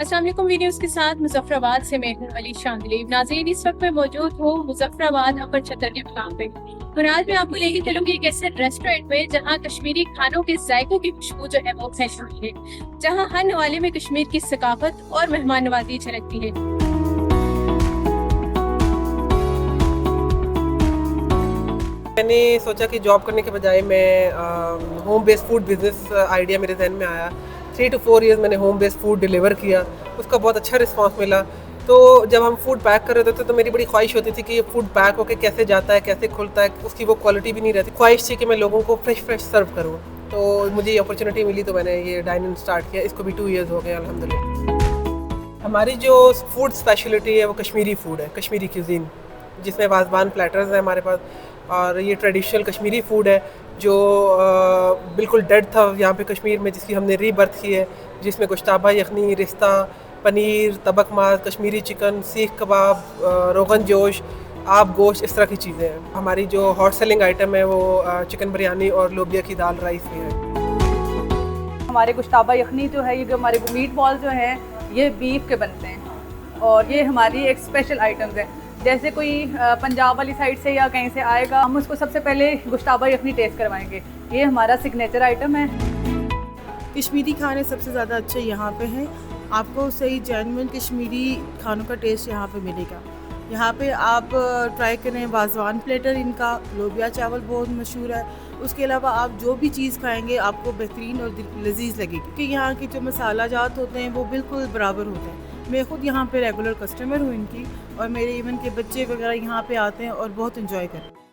अस्सलाम वालेकुम वीडियोस के साथ मुजफ्फराबाद से मैं हूं अली शांदिली। नाज़रीन, इस वक्त मैं मौजूद हूँ मुजफ्फराबाद अपर छतर के मकाम पे और आज मैं आपको लेके चलूंगी एक ऐसे रेस्टोरेंट में जहाँ कश्मीरी खानों के जायकों की खुशबू जो है वो फैल रही है, जहाँ हर नवाले में कश्मीर की सकाफत और मेहमान नवाजी झलकती है। मैंने सोचा कि जॉब करने के बजाय मैं home based food business idea मेरे जहन में आया। 3 to 4 ईयर्स मैंने होम बेस्ड फूड डिलीवर किया, उसका बहुत अच्छा रिस्पांस मिला। तो जब हम फूड पैक कर रहे थे तो मेरी बड़ी ख्वाहिश होती थी कि ये फूड पैक होकर कैसे जाता है, कैसे खुलता है, उसकी वो क्वालिटी भी नहीं रहती। ख्वाहिश थी कि मैं लोगों को फ्रेश सर्व करूँ। तो मुझे ये अपॉर्चुनिटी मिली तो मैंने ये डाइनिंग स्टार्ट किया। इसको भी 2 ईयर्स हो गए अल्हम्दुलिल्लाह। हमारी जो फूड स्पेशलिटी है वो कश्मीरी फूड है, कश्मीरी क्यूजीन, जिसमें वाज़वान प्लेटर्स हैं हमारे पास। और ये ट्रेडिशनल कश्मीरी फूड है जो बिल्कुल डेड था यहाँ पे कश्मीर में, जिसकी हमने रीबर्थ की है, जिसमें गोश्ताबा यखनी, रिश्ता, पनीर, तबक मास, कश्मीरी चिकन, सीख कबाब, रोगन जोश, आब गोश्त, इस तरह की चीज़ें हैं। हमारी जो हॉट सेलिंग आइटम है वो चिकन बिरयानी और लोबिया की दाल राइस भी है। हमारे गोश्ताबा यखनी जो है, ये जो हमारे मीट बॉल जो हैं ये बीफ के बनते हैं और ये हमारी एक स्पेशल आइटम्स है। जैसे कोई पंजाब वाली साइड से या कहीं से आएगा, हम उसको सबसे पहले गोश्ताबा यखनी टेस्ट करवाएंगे। ये हमारा सिग्नेचर आइटम है। कश्मीरी खाने सबसे ज़्यादा अच्छे यहाँ पे हैं। आपको सही जेन्युइन कश्मीरी खानों का टेस्ट यहाँ पे मिलेगा। यहाँ पे आप ट्राई करें वाज़वान प्लेटर, इनका लोबिया चावल बहुत मशहूर है। उसके अलावा आप जो भी चीज़ खाएंगे आपको बेहतरीन और लजीज लगेगी, क्योंकि यहाँ के जो मसाला जात होते हैं वो बिल्कुल बराबर होते हैं। मैं ख़ुद यहाँ पे रेगुलर कस्टमर हूँ इनकी, और मेरे इवन के बच्चे वगैरह यहाँ पे आते हैं और बहुत इन्जॉय करते हैं।